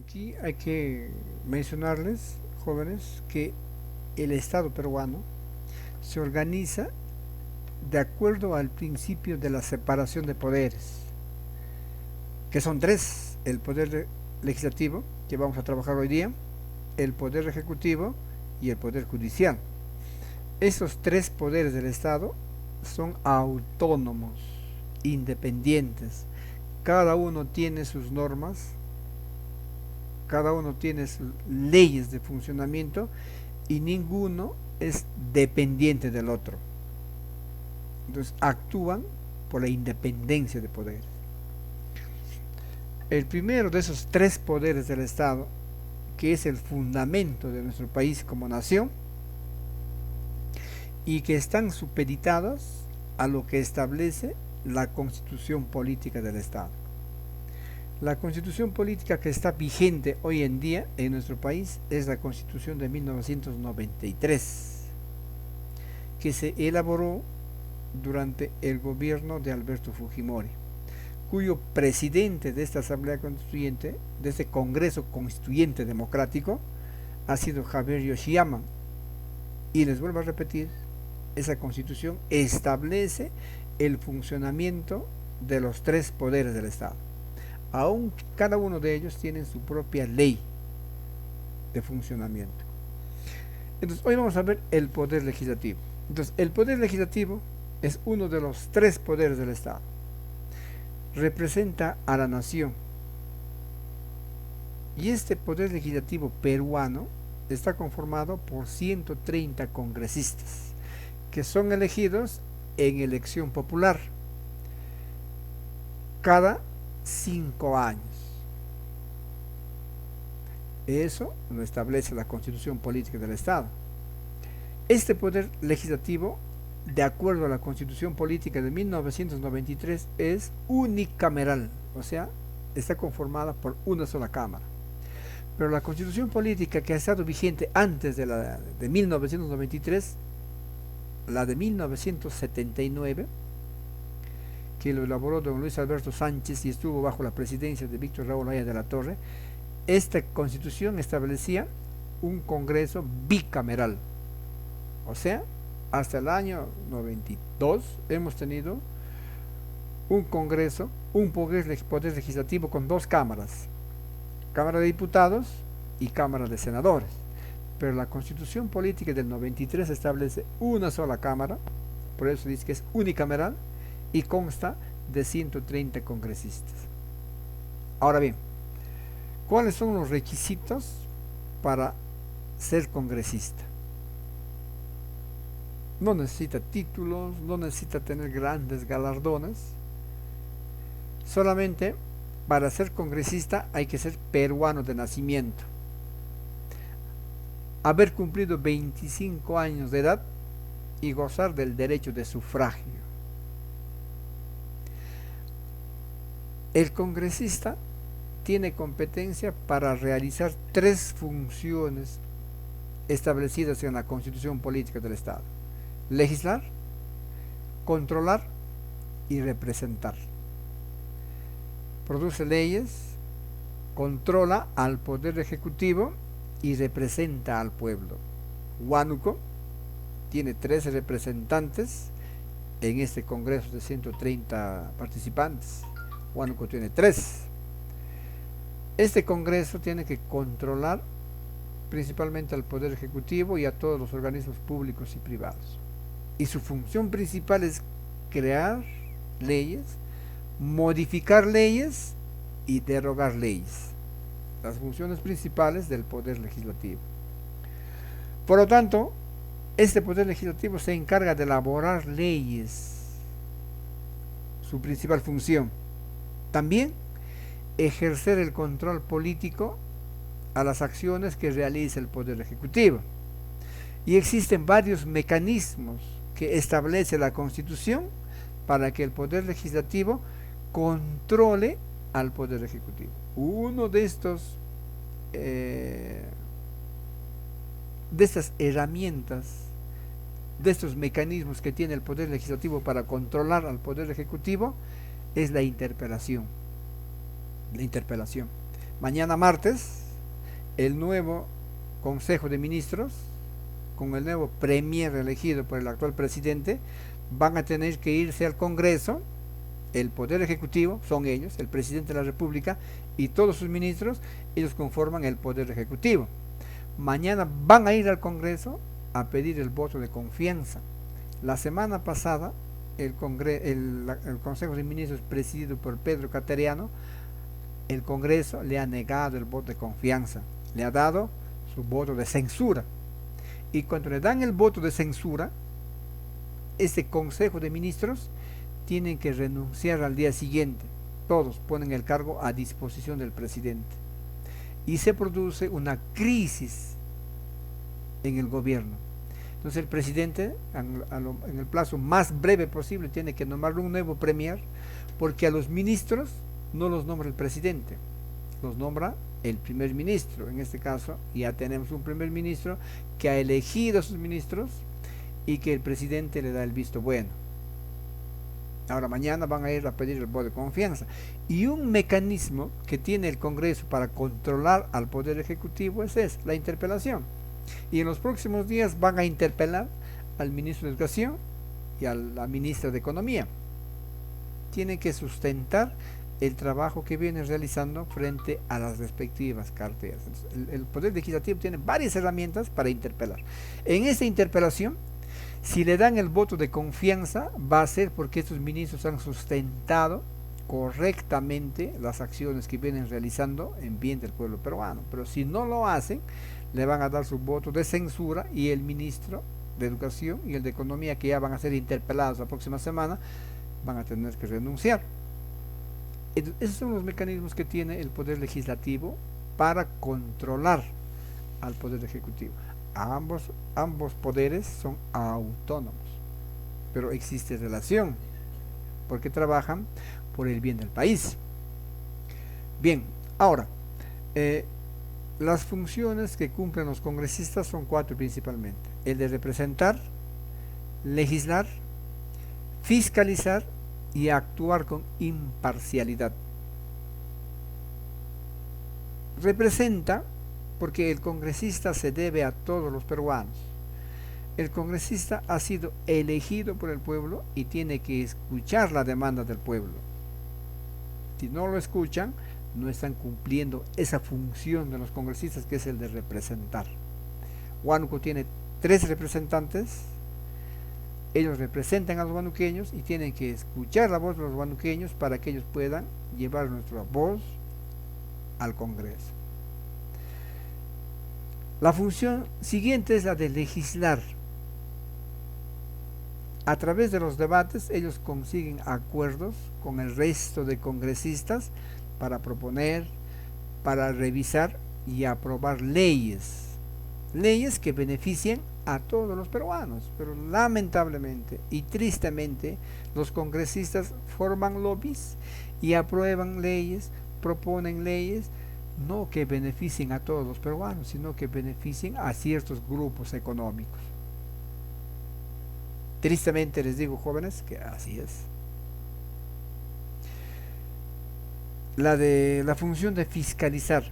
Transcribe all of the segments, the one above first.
Aquí hay que mencionarles, jóvenes, que el Estado peruano se organiza de acuerdo al principio de la separación de poderes, que son tres: el poder legislativo, que vamos a trabajar hoy día, el poder ejecutivo y el poder judicial. Esos tres poderes del Estado son autónomos, independientes. Cada uno tiene sus normas, cada uno tiene sus leyes de funcionamiento y ninguno es dependiente del otro. Entonces actúan por la independencia de poderes. El primero de esos tres poderes del Estado, que es el fundamento de nuestro país como nación y que están supeditados a lo que establece la constitución política del Estado. La constitución política que está vigente hoy en día en nuestro país es la constitución de 1993, que se elaboró durante el gobierno de Alberto Fujimori, cuyo presidente de esta Asamblea Constituyente, de este Congreso Constituyente Democrático, ha sido Javier Yoshiyama. Y les vuelvo a repetir, esa constitución establece el funcionamiento de los tres poderes del Estado. Aún cada uno de ellos tiene su propia ley de funcionamiento. Entonces, hoy vamos a ver el poder legislativo. Entonces, el poder legislativo es uno de los tres poderes del Estado. Representa a la nación. Y este poder legislativo peruano está conformado por 130 congresistas, que son elegidos en elección popular cada 5 años. Eso lo establece la Constitución Política del Estado. Este poder legislativo, de acuerdo a la Constitución Política de 1993, es unicameral, o sea, está conformada por una sola cámara. Pero la Constitución Política que ha estado vigente antes de la de 1993, la de 1979, que lo elaboró don Luis Alberto Sánchez y estuvo bajo la presidencia de Víctor Raúl Haya de la Torre, esta constitución establecía un Congreso bicameral. O sea, hasta el año 92 hemos tenido un Congreso, un poder legislativo con dos cámaras: Cámara de Diputados y Cámara de Senadores. Pero la Constitución Política del 93 establece una sola cámara, por eso dice que es unicameral, y consta de 130 congresistas. Ahora bien, ¿cuáles son los requisitos para ser congresista? No necesita títulos, no necesita tener grandes galardones. Solamente para ser congresista hay que ser peruano de nacimiento, haber cumplido 25 años de edad y gozar del derecho de sufragio. El congresista tiene competencia para realizar tres funciones establecidas en la Constitución Política del Estado: legislar, controlar y representar. Produce leyes, controla al Poder Ejecutivo y representa al pueblo. Huánuco tiene 13 representantes en este Congreso de 130 participantes. Huánuco tiene 3. Este Congreso tiene que controlar principalmente al Poder Ejecutivo y a todos los organismos públicos y privados. Y su función principal es crear leyes, modificar leyes y derogar leyes. Las funciones principales del Poder Legislativo. Por lo tanto, este Poder Legislativo se encarga de elaborar leyes, su principal función. También ejercer el control político a las acciones que realiza el Poder Ejecutivo. Y existen varios mecanismos que establece la Constitución para que el Poder Legislativo controle al Poder Ejecutivo. Uno de estas herramientas, de estos mecanismos que tiene el Poder Legislativo para controlar al Poder Ejecutivo, es la interpelación. Mañana martes, el nuevo Consejo de Ministros, con el nuevo Premier elegido por el actual presidente, van a tener que irse al Congreso. El Poder Ejecutivo son ellos, el Presidente de la República y todos sus ministros, ellos conforman el Poder Ejecutivo. Mañana van a ir al Congreso a pedir el voto de confianza. La semana pasada, el Consejo de Ministros presidido por Pedro Cateriano, el Congreso le ha negado el voto de confianza, le ha dado su voto de censura. Y cuando le dan el voto de censura, ese Consejo de Ministros tienen que renunciar al día siguiente. Todos ponen el cargo a disposición del presidente. Y se produce una crisis en el gobierno. Entonces el presidente, en el plazo más breve posible, tiene que nombrar un nuevo premier, porque a los ministros no los nombra el presidente, los nombra el primer ministro. En este caso ya tenemos un primer ministro que ha elegido a sus ministros y que el presidente le da el visto bueno. Ahora mañana van a ir a pedir el voto de confianza. Y un mecanismo que tiene el Congreso para controlar al Poder Ejecutivo es la interpelación. Y en los próximos días van a interpelar al ministro de Educación y a la ministra de Economía. Tienen que sustentar el trabajo que vienen realizando frente a las respectivas carteras. El Poder Legislativo tiene varias herramientas para interpelar. En esta interpelación, si le dan el voto de confianza, va a ser porque estos ministros han sustentado correctamente las acciones que vienen realizando en bien del pueblo peruano. Pero si no lo hacen, le van a dar su voto de censura, y el ministro de Educación y el de Economía, que ya van a ser interpelados la próxima semana, van a tener que renunciar. Esos son los mecanismos que tiene el Poder Legislativo para controlar al Poder Ejecutivo. Ambos poderes son autónomos, pero existe relación, porque trabajan por el bien del país. Bien, ahora, las funciones que cumplen los congresistas son 4 principalmente: el de representar, legislar, fiscalizar y actuar con imparcialidad. Representa porque el congresista se debe a todos los peruanos. El congresista ha sido elegido por el pueblo y tiene que escuchar la demanda del pueblo. Si no lo escuchan, no están cumpliendo esa función de los congresistas, que es el de representar. Huánuco tiene 3 representantes. Ellos representan a los huanuqueños y tienen que escuchar la voz de los huanuqueños para que ellos puedan llevar nuestra voz al Congreso. La función siguiente es la de legislar. A través de los debates, ellos consiguen acuerdos con el resto de congresistas para proponer, para revisar y aprobar leyes que beneficien a todos los peruanos. Pero lamentablemente y tristemente, los congresistas forman lobbies y aprueban leyes, proponen leyes, no que beneficien a todos los peruanos, sino que beneficien a ciertos grupos económicos. Tristemente les digo, jóvenes, que así es. La función de fiscalizar.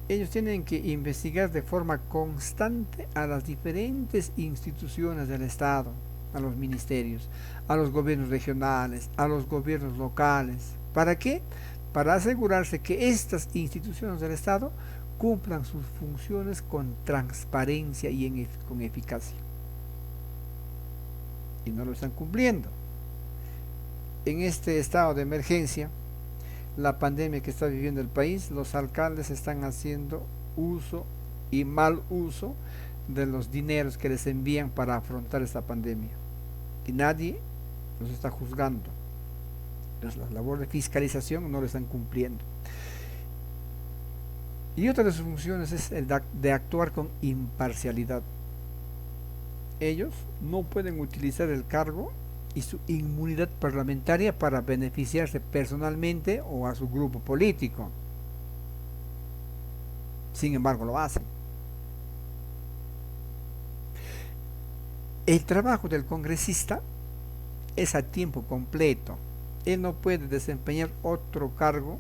Ellos tienen que investigar de forma constante a las diferentes instituciones del Estado, a los ministerios, a los gobiernos regionales, a los gobiernos locales. ¿Para qué? Para asegurarse que estas instituciones del Estado cumplan sus funciones con transparencia y con eficacia. Y no lo están cumpliendo. En este estado de emergencia, la pandemia que está viviendo el país, los alcaldes están haciendo uso y mal uso de los dineros que les envían para afrontar esta pandemia. Y nadie los está juzgando. Entonces, la labor de fiscalización no lo están cumpliendo. Y otra de sus funciones es el de actuar con imparcialidad. Ellos no pueden utilizar el cargo y su inmunidad parlamentaria para beneficiarse personalmente o a su grupo político. Sin embargo, lo hacen. El trabajo del congresista es a tiempo completo. Él no puede desempeñar otro cargo,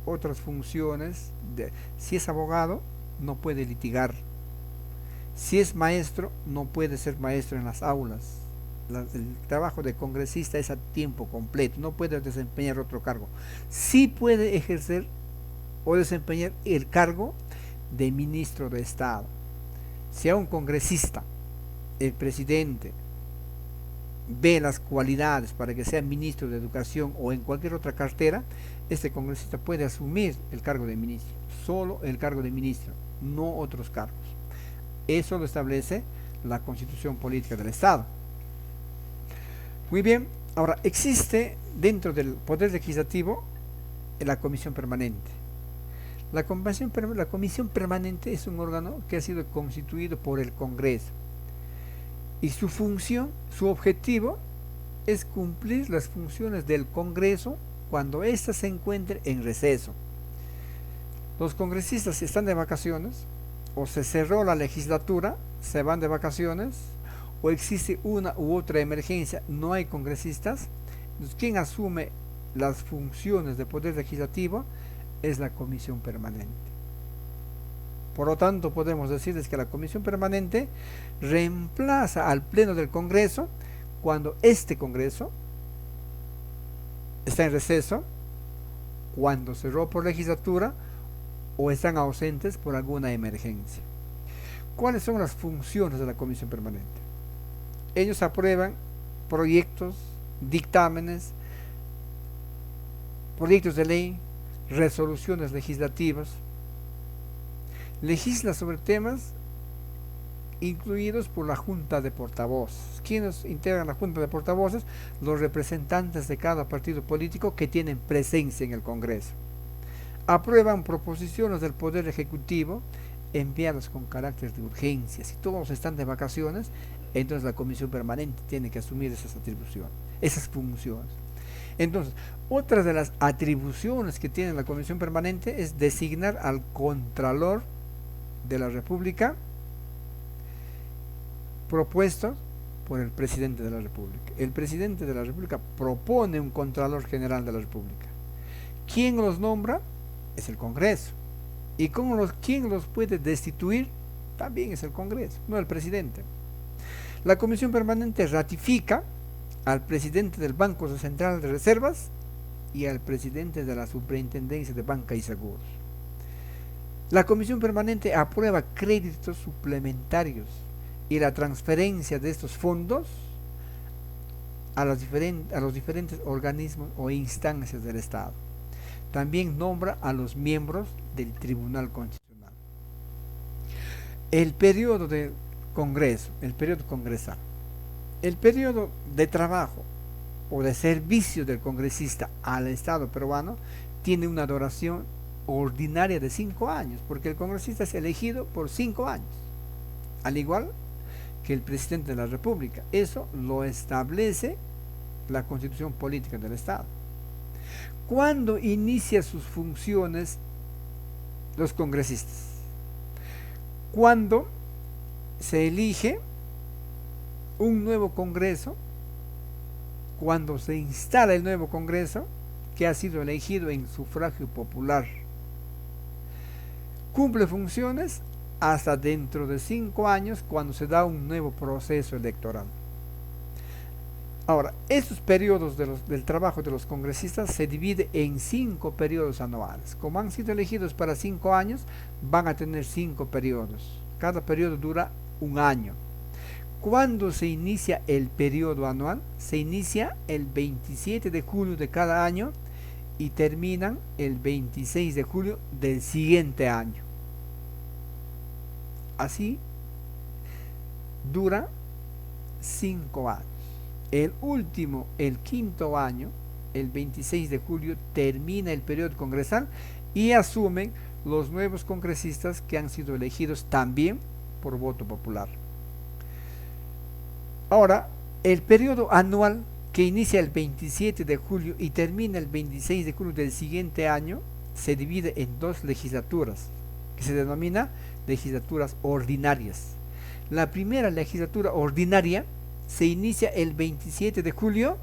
otras funciones Si es abogado, no puede litigar. Si es maestro, no puede ser maestro en las aulas. El trabajo de congresista es a tiempo completo, no puede desempeñar otro cargo. Sí puede ejercer o desempeñar el cargo de ministro de Estado. Si a un congresista, el presidente, ve las cualidades para que sea ministro de Educación o en cualquier otra cartera, este congresista puede asumir el cargo de ministro, solo el cargo de ministro, no otros cargos. Eso lo establece la Constitución Política del Estado. Muy bien, ahora existe dentro del Poder Legislativo la Comisión Permanente. La comisión Permanente es un órgano que ha sido constituido por el Congreso y su función, su objetivo es cumplir las funciones del Congreso cuando ésta se encuentre en receso. Los congresistas están de vacaciones o se cerró la legislatura, se van de vacaciones o existe una u otra emergencia, no hay congresistas. Entonces, ¿quién asume las funciones del Poder Legislativo? Es la Comisión Permanente. Por lo tanto, podemos decirles que la Comisión Permanente reemplaza al Pleno del Congreso cuando este Congreso está en receso, cuando cerró por legislatura o están ausentes por alguna emergencia. ¿Cuáles son las funciones de la Comisión Permanente? Ellos aprueban proyectos, dictámenes, proyectos de ley, resoluciones legislativas, legisla sobre temas incluidos por la Junta de Portavoces. ¿Quiénes integran la Junta de Portavoces? Los representantes de cada partido político que tienen presencia en el Congreso. Aprueban proposiciones del Poder Ejecutivo enviadas con carácter de urgencia. Si todos están de vacaciones, entonces la Comisión Permanente tiene que asumir esas atribuciones, esas funciones. Entonces, otra de las atribuciones que tiene la Comisión Permanente es designar al Contralor de la República propuesto por el Presidente de la República. El Presidente de la República propone un Contralor General de la República. ¿Quién los nombra? Es el Congreso. ¿Y quién los puede destituir? También es el Congreso, no el Presidente. La Comisión Permanente ratifica al Presidente del Banco Central de Reservas y al Presidente de la Superintendencia de Banca y Seguros. La Comisión Permanente aprueba créditos suplementarios y la transferencia de estos fondos a los diferentes organismos o instancias del Estado. También nombra a los miembros del Tribunal Constitucional. El periodo de Congreso, el periodo congresal, el periodo de trabajo o de servicio del congresista al Estado peruano tiene una duración ordinaria de 5 años, porque el congresista es elegido por 5 años, al igual que el presidente de la República. Eso lo establece la Constitución Política del Estado. ¿Cuándo inicia sus funciones los congresistas? Cuando se elige un nuevo Congreso, cuando se instala el nuevo Congreso que ha sido elegido en sufragio popular. Cumple funciones hasta dentro de 5 años cuando se da un nuevo proceso electoral. Ahora, estos periodos del trabajo de los congresistas se divide en 5 periodos anuales. Como han sido elegidos para 5 años, van a tener 5 periodos. Cada periodo dura 1 año. ¿Cuándo se inicia el periodo anual? Se inicia el 27 de julio de cada año y terminan el 26 de julio del siguiente año. Así dura 5 años. El quinto año, el 26 de julio, termina el periodo congresal y asumen los nuevos congresistas que han sido elegidos también por voto popular. Ahora, el periodo anual que inicia el 27 de julio y termina el 26 de julio del siguiente año se divide en 2 legislaturas, que se denomina legislaturas ordinarias. La primera legislatura ordinaria se inicia el 27 de julio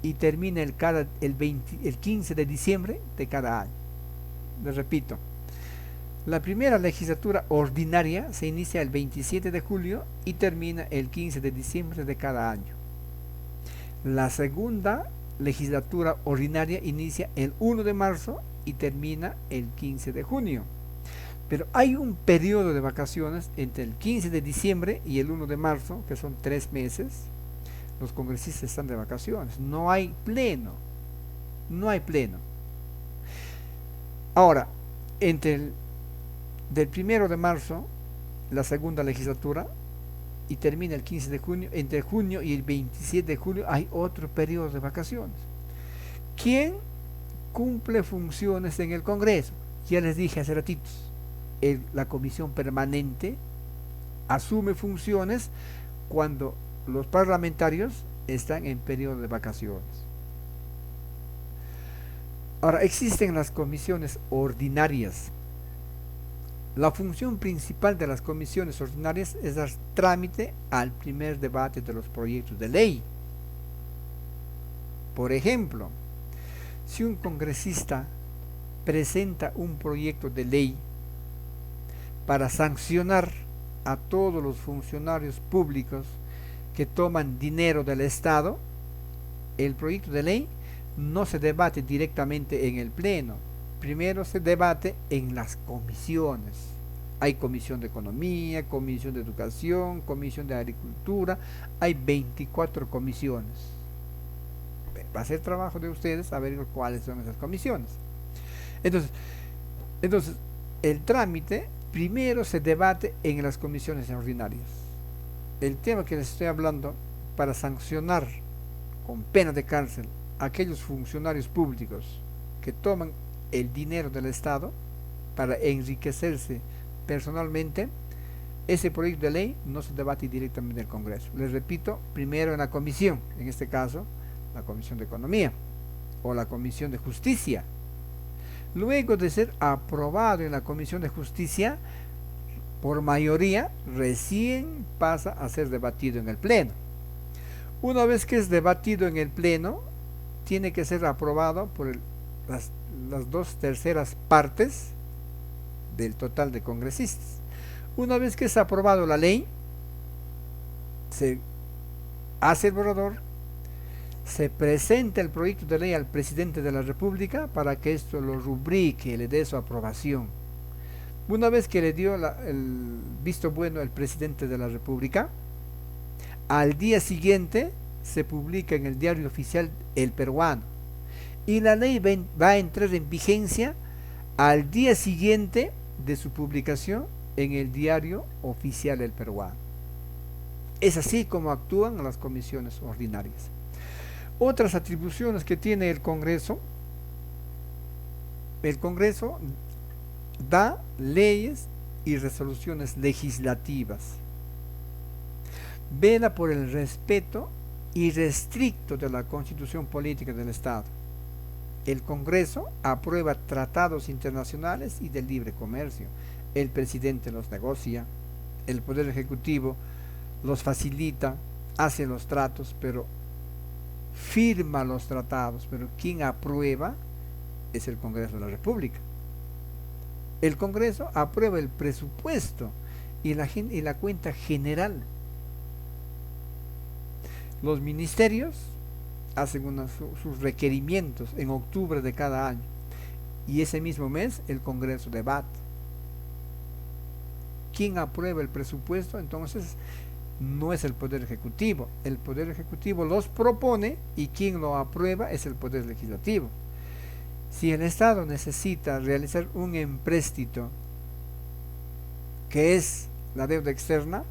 y termina el 15 de diciembre de cada año. Les repito, La primera legislatura ordinaria se inicia el 27 de julio y termina el 15 de diciembre de cada año. La segunda legislatura ordinaria inicia el 1 de marzo y termina el 15 de junio. Pero hay un periodo de vacaciones entre el 15 de diciembre y el 1 de marzo, que son 3 meses. Los congresistas están de vacaciones. No hay pleno. No hay pleno. Ahora, del 1 de marzo, la segunda legislatura, y termina el 15 de junio, entre junio y el 27 de julio hay otro periodo de vacaciones. ¿Quién cumple funciones en el Congreso? Ya les dije hace ratitos, la comisión permanente asume funciones cuando los parlamentarios están en periodo de vacaciones. Ahora, existen las comisiones ordinarias. La función principal de las comisiones ordinarias es dar trámite al primer debate de los proyectos de ley. Por ejemplo, si un congresista presenta un proyecto de ley para sancionar a todos los funcionarios públicos que toman dinero del Estado, el proyecto de ley no se debate directamente en el Pleno. Primero se debate en las comisiones. Hay comisión de economía, comisión de educación, comisión de agricultura, hay 24 comisiones. Va a ser trabajo de ustedes saber cuáles son esas comisiones. Entonces, el trámite primero se debate en las comisiones ordinarias. El tema que les estoy hablando, para sancionar con pena de cárcel a aquellos funcionarios públicos que toman el dinero del Estado para enriquecerse personalmente, ese proyecto de ley no se debate directamente en el Congreso. Les repito, primero en la comisión, en este caso, la Comisión de Economía o la Comisión de Justicia. Luego de ser aprobado en la Comisión de Justicia, por mayoría, recién pasa a ser debatido en el Pleno. Una vez que es debatido en el Pleno, tiene que ser aprobado por las 2/3 partes del total de congresistas. Una vez que es aprobado la ley, se hace el borrador, se presenta el proyecto de ley al presidente de la República para que esto lo rubrique, le dé su aprobación. Una vez que le dio el visto bueno el presidente de la República, al día siguiente se publica en el diario oficial El Peruano y la ley va a entrar en vigencia al día siguiente de su publicación en el diario oficial El Peruano. Es así como actúan las comisiones ordinarias. Otras atribuciones que tiene el Congreso da leyes y resoluciones legislativas, vela por el respeto irrestricto de la Constitución Política del Estado. El Congreso aprueba tratados internacionales y de libre comercio. El presidente los negocia, el Poder Ejecutivo los facilita, hace los tratos, pero firma los tratados, pero quien aprueba es el Congreso de la República. El Congreso aprueba el presupuesto y la cuenta general. Los ministerios hacen sus requerimientos en octubre de cada año y ese mismo mes el Congreso debate. ¿Quién aprueba el presupuesto? Entonces no es el Poder Ejecutivo. El Poder Ejecutivo los propone y quien lo aprueba es el Poder Legislativo. Si el Estado necesita realizar un empréstito que es la deuda externa,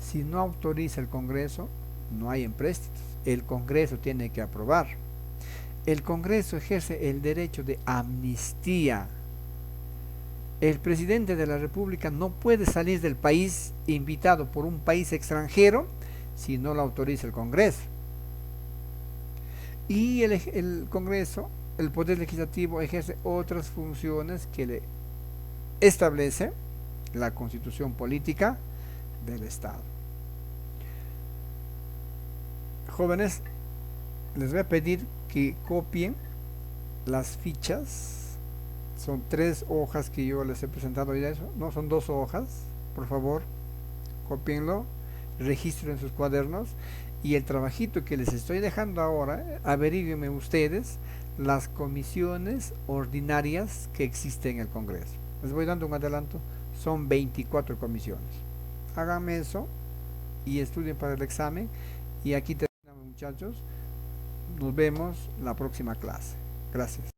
si no autoriza el Congreso, no hay empréstitos. El Congreso tiene que aprobar. El Congreso ejerce el derecho de amnistía. El presidente de la República no puede salir del país invitado por un país extranjero si no lo autoriza el Congreso. Y el Congreso, el Poder Legislativo, ejerce otras funciones que le establece la Constitución Política del Estado. Jóvenes, les voy a pedir que copien las fichas Son 3 hojas que yo les he presentado hoy de eso, no son 2 hojas, por favor, copienlo, registren en sus cuadernos y el trabajito que les estoy dejando ahora, averíguenme ustedes las comisiones ordinarias que existen en el Congreso. Les voy dando un adelanto, son 24 comisiones. Háganme eso y estudien para el examen y aquí terminamos, muchachos. Nos vemos la próxima clase. Gracias.